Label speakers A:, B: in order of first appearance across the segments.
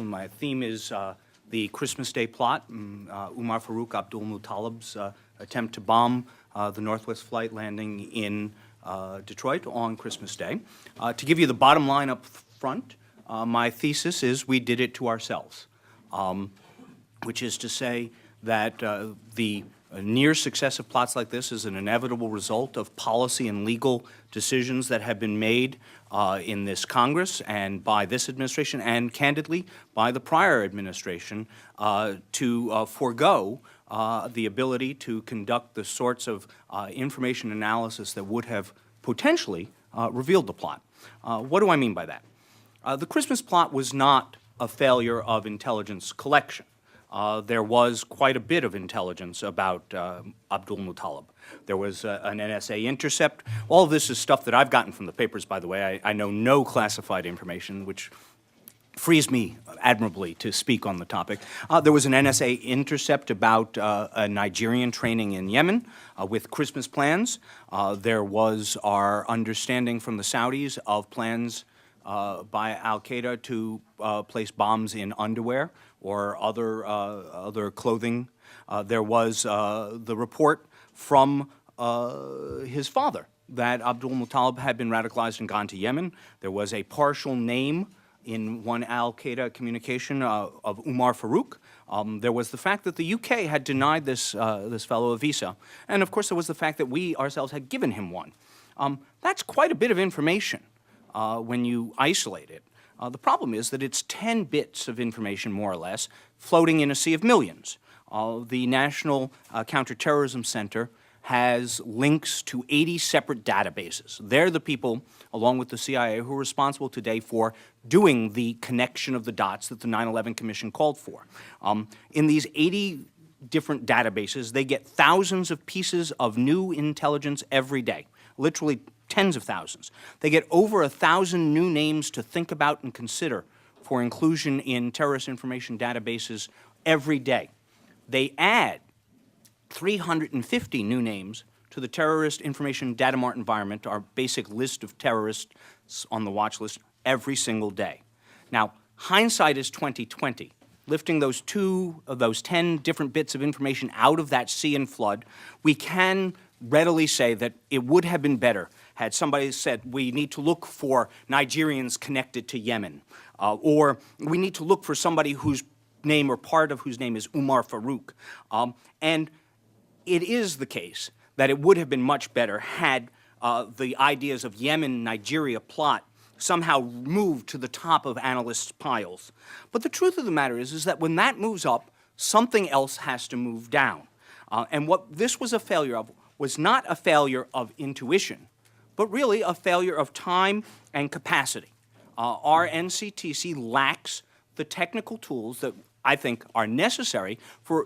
A: My theme is the Christmas Day plot, Umar Farouk Abdul-Muttalib's attempt to bomb the Northwest flight landing in Detroit on Christmas Day. To give you the bottom line up front, my thesis is we did it to ourselves, which is to say that the near success of plots like this is an inevitable result of policy and legal decisions that have been made in this Congress and by this administration and, candidly, by the prior administration to forego the ability to conduct the sorts of information analysis that would have potentially revealed the plot. What do I mean by that? The Christmas plot was not a failure of intelligence collection. There was quite a bit of intelligence about Abdul-Muttalib. There was an NSA intercept. All of this is stuff that I've gotten from the papers, by the way. I know no classified information, which frees me admirably to speak on the topic. There was an NSA intercept about a Nigerian training in Yemen with Christmas plans. There was our understanding from the Saudis of plans by al-Qaeda to place bombs in underwear or other clothing. There was the report from his father that Abdul-Muttalib had been radicalized and gone to Yemen. There was a partial name in one al-Qaeda communication of Umar Farouk. There was the fact that the UK had denied this fellow a visa. And of course there was the fact that we ourselves had given him one. That's quite a bit of information when you isolate it. The problem is that it's 10 bits of information, more or less, floating in a sea of millions. The National Counterterrorism Center has links to 80 separate databases. They're the people, along with the CIA, who are responsible today for doing the connection of the dots that the 9/11 Commission called for. In these 80 different databases, they get thousands of pieces of new intelligence every day, literally tens of thousands. They get over 1,000 new names to think about and consider for inclusion in terrorist information databases every day. They add 350 new names to the Terrorist Information Data Mart environment, our basic list of terrorists on the watch list, every single day. Now, hindsight is 20/20. Lifting those 10 different bits of information out of that sea and flood, we can readily say that it would have been better had somebody said, we need to look for Nigerians connected to Yemen, or we need to look for somebody whose name or part of whose name is Umar Farouk. And it is the case that it would have been much better had the ideas of Yemen-Nigeria plot somehow moved to the top of analysts' piles. But the truth of the matter is that when that moves up, something else has to move down. And what this was a failure of was not a failure of intuition, but really a failure of time and capacity. Our NCTC lacks the technical tools that I think are necessary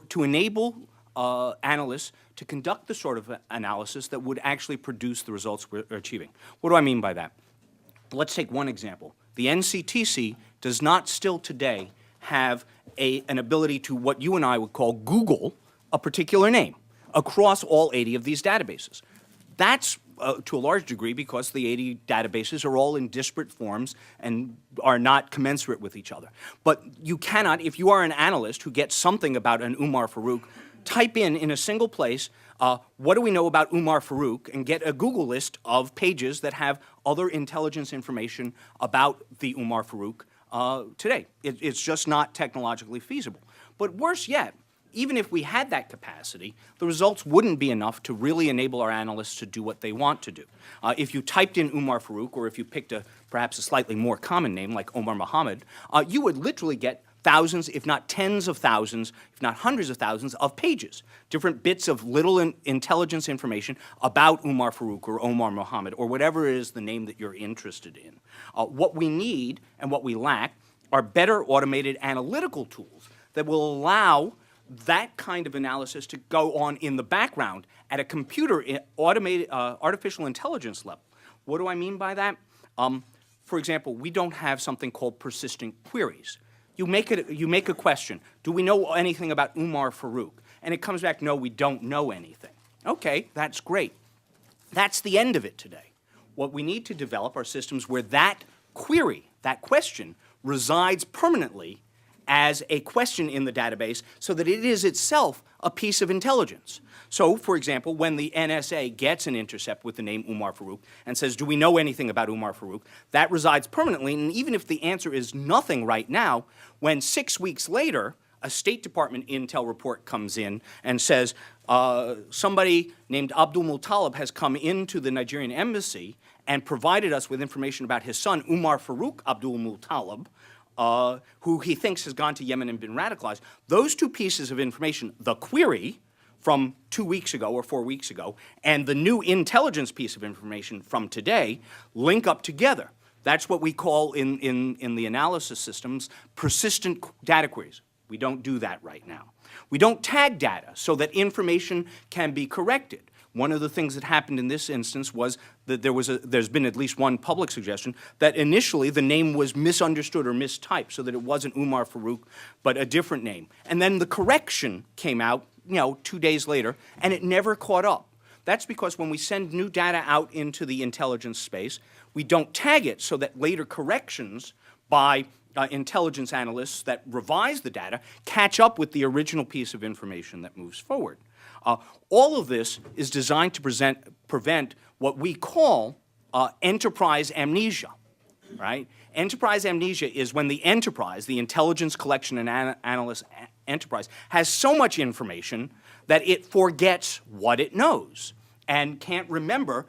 A: to enable analysts to conduct the sort of analysis that would actually produce the results we're achieving. What do I mean by that? Let's take one example. The NCTC does not still today have an ability to what you and I would call Google a particular name across all 80 of these databases. That's to a large degree because the 80 databases are all in disparate forms and are not commensurate with each other. But you cannot, if you are an analyst who gets something about an Umar Farouk, type in a single place, what do we know about Umar Farouk, and get a Google list of pages that have other intelligence information about the Umar Farouk today. It's just not technologically feasible. But worse yet, even if we had that capacity, the results wouldn't be enough to really enable our analysts to do what they want to do. If you typed in Umar Farouk, or if you picked perhaps a slightly more common name like Omar Mohammed, you would literally get thousands, if not tens of thousands, if not hundreds of thousands of pages, different bits of little intelligence information about Umar Farouk or Omar Mohammed or whatever is the name that you're interested in. What we need and what we lack are better automated analytical tools that will allow that kind of analysis to go on in the background at a computer automated artificial intelligence level. What do I mean by that? For example, we don't have something called persistent queries. You make a question, do we know anything about Umar Farouk? And it comes back, no, we don't know anything. Okay, that's great. That's the end of it today. What we need to develop are systems where that query, that question, resides permanently as a question in the database so that it is itself a piece of intelligence. So, for example, when the NSA gets an intercept with the name Umar Farouk and says, do we know anything about Umar Farouk, that resides permanently, and even if the answer is nothing right now, when 6 weeks later a State Department intel report comes in and says somebody named Abdul Muttalib has come into the Nigerian embassy and provided us with information about his son, Umar Farouk Abdul Muttalib, who he thinks has gone to Yemen and been radicalized. Those two pieces of information, the query from 2 weeks ago or 4 weeks ago, and the new intelligence piece of information from today, link up together. That's what we call in the analysis systems persistent data queries. We don't do that right now. We don't tag data so that information can be corrected. One of the things that happened in this instance was that there's been at least one public suggestion that initially the name was misunderstood or mistyped so that it wasn't Umar Farouk but a different name. And then the correction came out, 2 days later, and it never caught up. That's because when we send new data out into the intelligence space, we don't tag it so that later corrections by intelligence analysts that revise the data catch up with the original piece of information that moves forward. All of this is designed to prevent what we call enterprise amnesia, right? Enterprise amnesia is when the enterprise, the intelligence collection and analyst enterprise, has so much information that it forgets what it knows and can't remember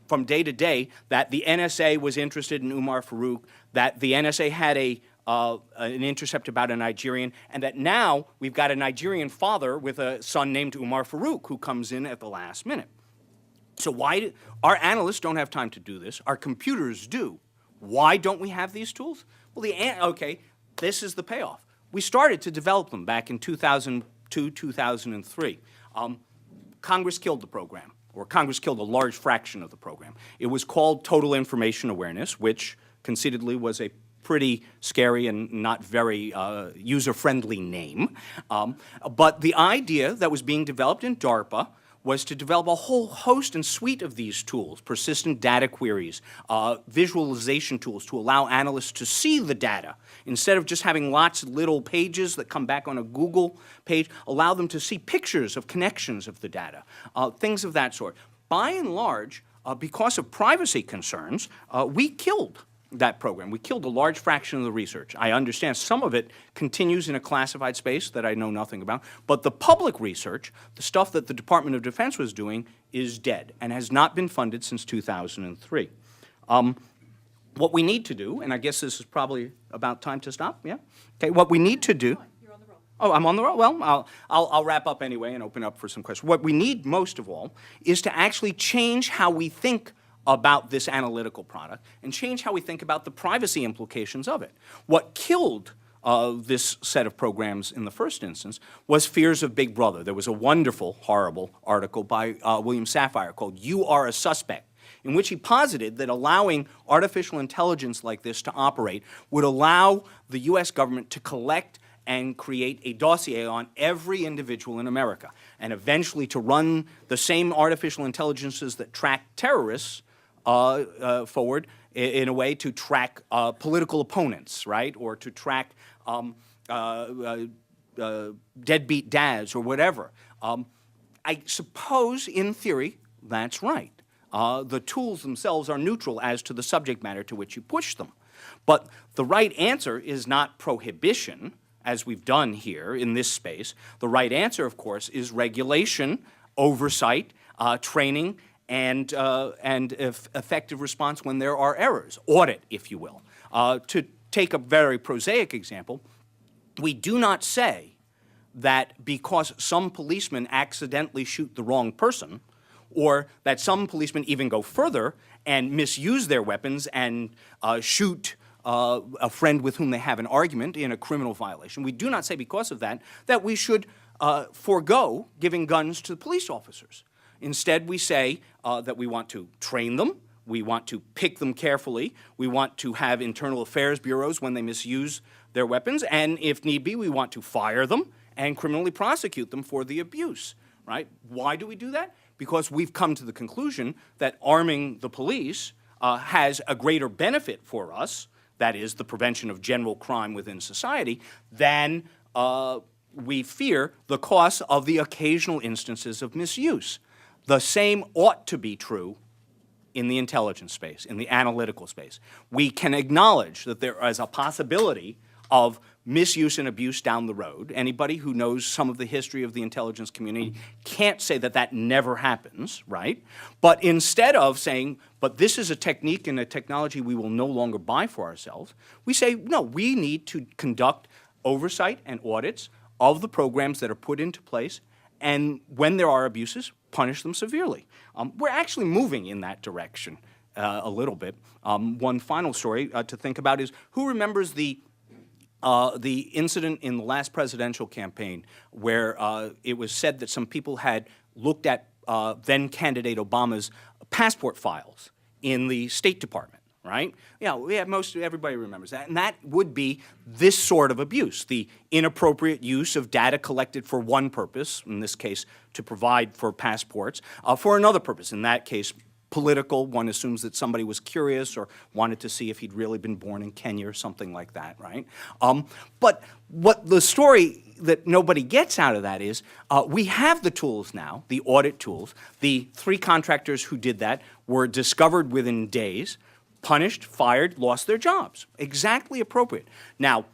A: from day to day that the NSA was interested in Umar Farouk, that the NSA had an intercept about a Nigerian, and that now we've got a Nigerian father with a son named Umar Farouk who comes in at the last minute. So our analysts don't have time to do this. Our computers do. Why don't we have these tools? Well, okay, this is the payoff. We started to develop them back in 2002, 2003. Congress killed the program, or Congress killed a large fraction of the program. It was called Total Information Awareness, which conceitedly was a pretty scary and not very user-friendly name. But the idea that was being developed in DARPA was to develop a whole host and suite of these tools, persistent data queries, visualization tools to allow analysts to see the data. Instead of just having lots of little pages that come back on a Google page, allow them to see pictures of connections of the data, things of that sort. By and large, because of privacy concerns, we killed that program. We killed a large fraction of the research. I understand some of it continues in a classified space that I know nothing about, but the public research, the stuff that the Department of Defense was doing, is dead and has not been funded since 2003. What we need to do, and I guess this is probably about time to stop, yeah? Okay, what we need to do...
B: You're on the roll.
A: Oh, I'm on the roll? Well, I'll wrap up anyway and open up for some questions. What we need most of all is to actually change how we think about this analytical product and change how we think about the privacy implications of it. What killed this set of programs in the first instance was fears of Big Brother. There was a wonderful, horrible article by William Safire called "You Are a Suspect," in which he posited that allowing artificial intelligence like this to operate would allow the U.S. government to collect and create a dossier on every individual in America, and eventually to run the same artificial intelligences that track terrorists forward in a way to track political opponents, right, or to track deadbeat dads or whatever. I suppose, in theory, that's right. The tools themselves are neutral as to the subject matter to which you push them. But the right answer is not prohibition, as we've done here in this space. The right answer, of course, is regulation, oversight, training, and effective response when there are errors, audit, if you will. To take a very prosaic example, we do not say that because some policemen accidentally shoot the wrong person, or that some policemen even go further and misuse their weapons and shoot a friend with whom they have an argument in a criminal violation. We do not say because of that that we should forego giving guns to police officers. Instead, we say that we want to train them, we want to pick them carefully, we want to have internal affairs bureaus when they misuse their weapons, and if need be, we want to fire them and criminally prosecute them for the abuse, right? Why do we do that? Because we've come to the conclusion that arming the police has a greater benefit for us that is, the prevention of general crime within society, than we fear the costs of the occasional instances of misuse. The same ought to be true in the intelligence space, in the analytical space. We can acknowledge that there is a possibility of misuse and abuse down the road. Anybody who knows some of the history of the intelligence community can't say that that never happens, right? But instead of saying, but this is a technique and a technology we will no longer buy for ourselves, we say, no, we need to conduct oversight and audits of the programs that are put into place, and when there are abuses, punish them severely. We're actually moving in that direction a little bit. One final story to think about is, who remembers the incident in the last presidential campaign where it was said that some people had looked at then-candidate Obama's passport files in the State Department, right? Yeah, everybody remembers that. And that would be this sort of abuse, the inappropriate use of data collected for one purpose, in this case to provide for passports, for another purpose, in that case political. One assumes that somebody was curious or wanted to see if he'd really been born in Kenya or something like that, right? But what the story that nobody gets out of that is we have the tools now, the audit tools. The 3 contractors who did that were discovered within days, punished, fired, lost their jobs. Exactly appropriate. Now,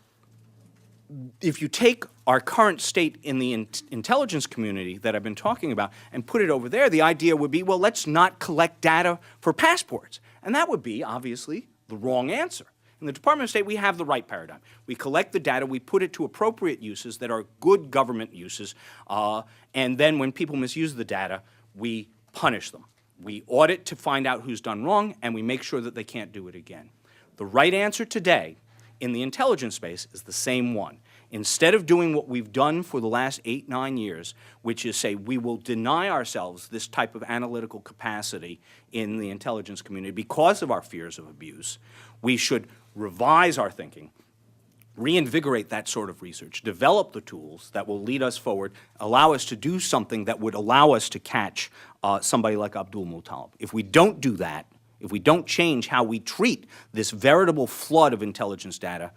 A: if you take our current state in the intelligence community that I've been talking about and put it over there, the idea would be, well, let's not collect data for passports. And that would be, obviously, the wrong answer. In the Department of State, we have the right paradigm. We collect the data, we put it to appropriate uses that are good government uses, and then when people misuse the data, we punish them. We audit to find out who's done wrong, and we make sure that they can't do it again. The right answer today in the intelligence space is the same one. Instead of doing what we've done for the last 8, 9 years, which is say we will deny ourselves this type of analytical capacity in the intelligence community because of our fears of abuse, we should revise our thinking, reinvigorate that sort of research, develop the tools that will lead us forward, allow us to do something that would allow us to catch somebody like Abdul Muttalib. If we don't do that, if we don't change how we treat this veritable flood of intelligence data,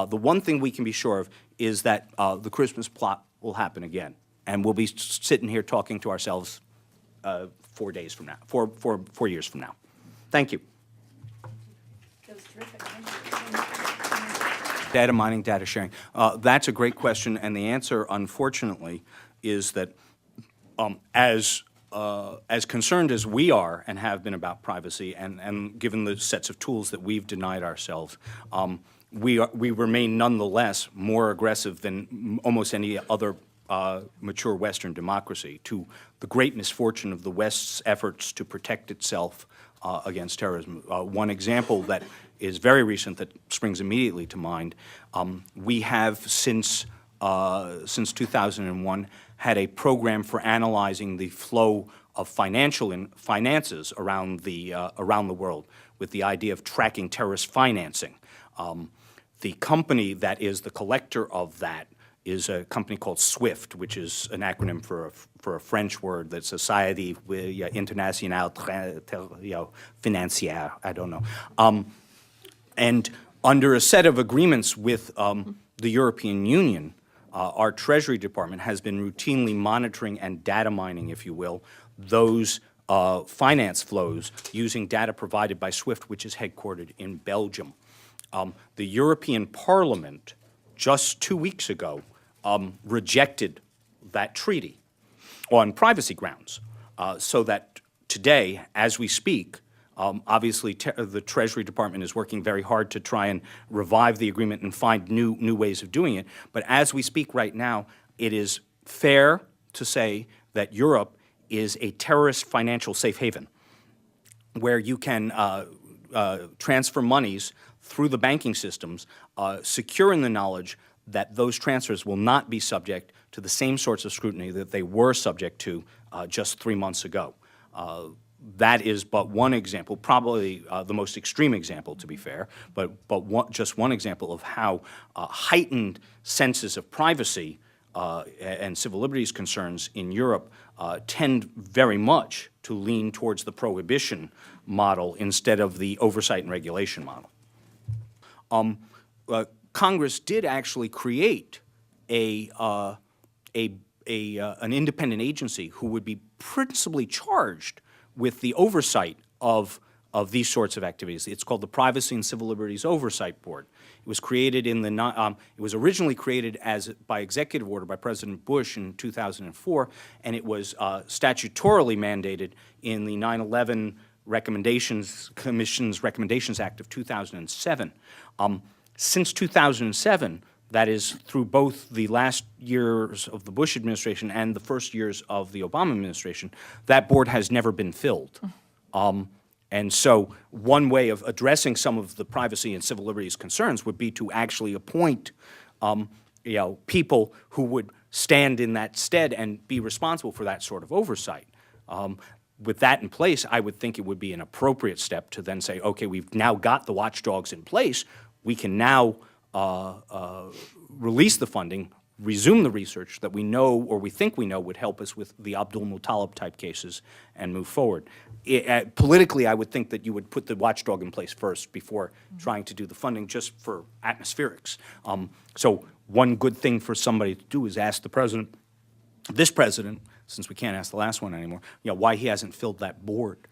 A: the one thing we can be sure of is that the Christmas plot will happen again. And we'll be sitting here talking to ourselves 4 days from now, 4 years from now. Thank you.
B: That was terrific.
A: Data mining, data sharing. That's a great question, and the answer, unfortunately, is that as concerned as we are and have been about privacy, and given the sets of tools that we've denied ourselves, we remain nonetheless more aggressive than almost any other mature Western democracy, to the great misfortune of the West's efforts to protect itself against terrorism. One example that is very recent that springs immediately to mind, we have since 2001 had a program for analyzing the flow of finances around the world, with the idea of tracking terrorist financing. The company that is the collector of that is a company called SWIFT, which is an acronym for a French word, that's Société Internationale Financière, I don't know. And under a set of agreements with the European Union, our Treasury Department has been routinely monitoring and data mining, if you will, those finance flows using data provided by SWIFT, which is headquartered in Belgium. The European Parliament, just 2 weeks ago, rejected that treaty on privacy grounds, so that today, as we speak, obviously the Treasury Department is working very hard to try and revive the agreement and find new ways of doing it. But as we speak right now, it is fair to say that Europe is a terrorist financial safe haven, where you can transfer monies through the banking systems, secure in the knowledge that those transfers will not be subject to the same sorts of scrutiny that they were subject to just 3 months ago. That is but one example, probably the most extreme example, to be fair, but just one example of how heightened senses of privacy and civil liberties concerns in Europe tend very much to lean towards the prohibition model instead of the oversight and regulation model. Congress did actually create an independent agency who would be principally charged with the oversight of these sorts of activities. It's called the Privacy and Civil Liberties Oversight Board. It was created in the it was originally created by executive order by President Bush in 2004, and it was statutorily mandated in the 9/11 Commission's Recommendations Act of 2007. Since 2007, that is through both the last years of the Bush administration and the first years of the Obama administration, that board has never been filled. And so one way of addressing some of the privacy and civil liberties concerns would be to actually appoint people who would stand in that stead and be responsible for that sort of oversight. With that in place, I would think it would be an appropriate step to then say, okay, we've now got the watchdogs in place. We can now release the funding, resume the research that we know or we think we know would help us with the Abdul-Muttalib type cases and move forward. Politically, I would think that you would put the watchdog in place first before trying to do the funding just for atmospherics. So one good thing for somebody to do is ask the president, this president, since we can't ask the last one anymore, why he hasn't filled that board.